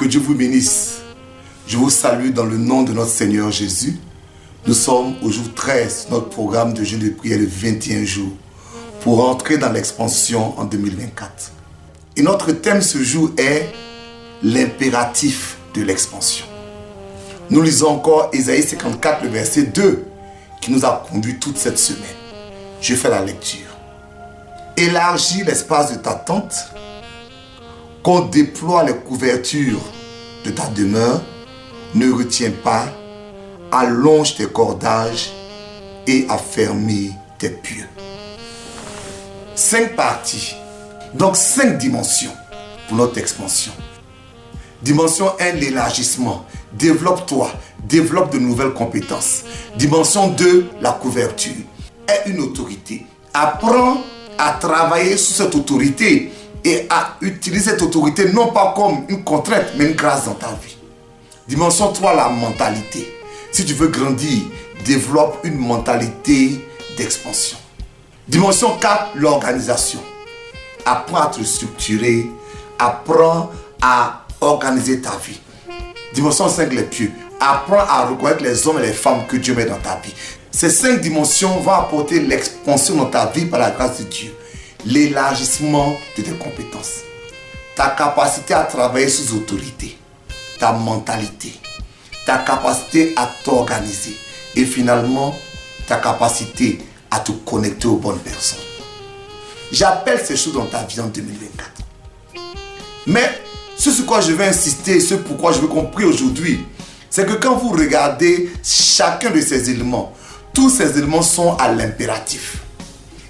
Que Dieu vous bénisse. Je vous salue dans le nom de notre Seigneur Jésus. Nous sommes au jour 13, notre programme de jeûne de prière de 21 jours pour entrer dans l'expansion en 2024. Et notre thème ce jour est l'impératif de l'expansion. Nous lisons encore Ésaïe 54, le verset 2, qui nous a conduit toute cette semaine. Je fais la lecture. Élargis l'espace de ta tente, qu'on déploie les couvertures de ta demeure, ne retiens pas, allonge tes cordages et affermis tes pieux. 5 parties, donc 5 dimensions pour notre expansion. Dimension 1, l'élargissement. Développe-toi, développe de nouvelles compétences. Dimension 2, la couverture. Aie une autorité. Apprends à travailler sous cette autorité et à utiliser cette autorité non pas comme une contrainte, mais une grâce dans ta vie. Dimension 3, la mentalité. Si tu veux grandir, développe une mentalité d'expansion. Dimension 4, l'organisation. Apprends à te structurer, apprends à organiser ta vie. Dimension 5, les pieux. Apprends à reconnaître les hommes et les femmes que Dieu met dans ta vie. Ces 5 dimensions vont apporter l'expansion dans ta vie par la grâce de Dieu. L'élargissement de tes compétences. Ta capacité à travailler sous autorité. Ta mentalité. Ta capacité à t'organiser. Et finalement, ta capacité à te connecter aux bonnes personnes. J'appelle ces choses dans ta vie en 2024. Mais ce sur quoi je vais insister, ce pourquoi je veux qu'on prie aujourd'hui, c'est que quand vous regardez chacun de ces éléments, tous ces éléments sont à l'impératif.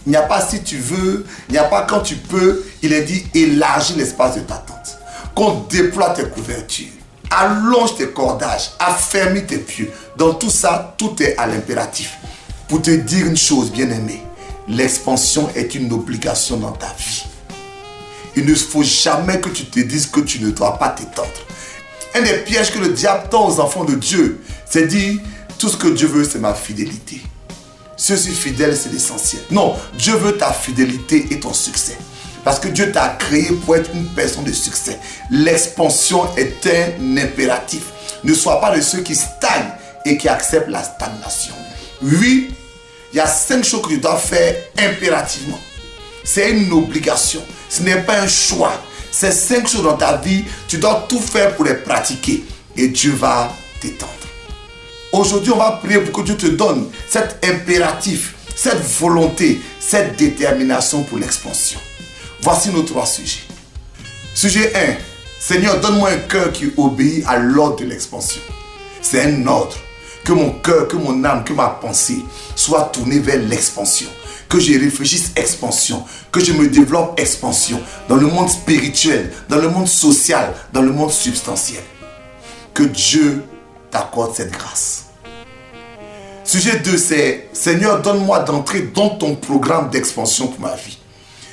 Il n'y a pas si tu veux, il n'y a pas quand tu peux. Il est dit élargis l'espace de ta tente. Qu'on déploie tes couvertures, allonge tes cordages, affermis tes pieux. Dans tout ça, tout est à l'impératif. Pour te dire une chose, bien-aimé, l'expansion est une obligation dans ta vie. Il ne faut jamais que tu te dises que tu ne dois pas t'étendre. Un des pièges que le diable tend aux enfants de Dieu, c'est dire tout ce que Dieu veut, c'est ma fidélité. Je suis fidèle, c'est l'essentiel. Non, Dieu veut ta fidélité et ton succès. Parce que Dieu t'a créé pour être une personne de succès. L'expansion est un impératif. Ne sois pas de ceux qui stagnent et qui acceptent la stagnation. Oui, il y a 5 choses que tu dois faire impérativement. C'est une obligation. Ce n'est pas un choix. Ces 5 choses dans ta vie, tu dois tout faire pour les pratiquer. Et Dieu va t'étendre. Aujourd'hui, on va prier pour que Dieu te donne cet impératif, cette volonté, cette détermination pour l'expansion. Voici nos 3 sujets. Sujet 1. Seigneur, donne-moi un cœur qui obéit à l'ordre de l'expansion. C'est un ordre. Que mon cœur, que mon âme, que ma pensée soit tournée vers l'expansion. Que je réfléchisse expansion. Que je me développe expansion. Dans le monde spirituel, dans le monde social, dans le monde substantiel. Que Dieu t'accorde cette grâce. Sujet 2, c'est Seigneur, donne-moi d'entrer dans ton programme d'expansion pour ma vie.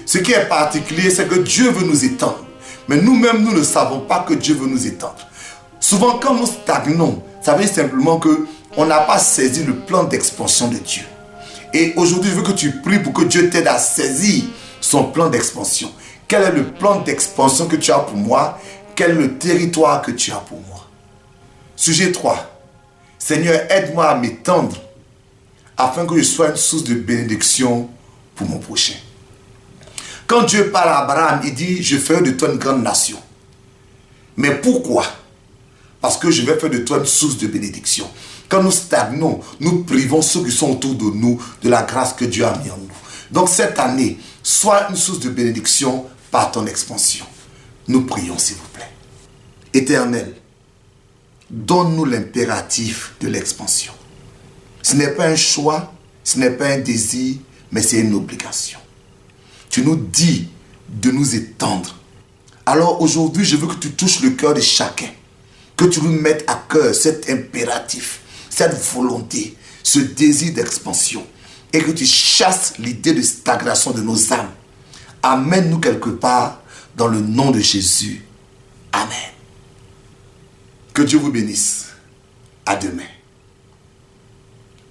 Ce qui est particulier, c'est que Dieu veut nous étendre. Mais nous-mêmes, nous ne savons pas que Dieu veut nous étendre. Souvent, quand nous stagnons, ça veut dire simplement qu'on n'a pas saisi le plan d'expansion de Dieu. Et aujourd'hui, je veux que tu pries pour que Dieu t'aide à saisir son plan d'expansion. Quel est le plan d'expansion que tu as pour moi? Quel est le territoire que tu as pour moi? Sujet 3. Seigneur, aide-moi à m'étendre afin que je sois une source de bénédiction pour mon prochain. Quand Dieu parle à Abraham, il dit, je ferai de toi une grande nation. Mais pourquoi? Parce que je vais faire de toi une source de bénédiction. Quand nous stagnons, nous privons ceux qui sont autour de nous de la grâce que Dieu a mis en nous. Donc cette année, sois une source de bénédiction par ton expansion. Nous prions s'il vous plaît. Éternel, donne-nous l'impératif de l'expansion. Ce n'est pas un choix, ce n'est pas un désir, mais c'est une obligation. Tu nous dis de nous étendre. Alors aujourd'hui, je veux que tu touches le cœur de chacun. Que tu lui mettes à cœur cet impératif, cette volonté, ce désir d'expansion. Et que tu chasses l'idée de stagnation de nos âmes. Amène-nous quelque part dans le nom de Jésus. Amen. Que Dieu vous bénisse. À demain.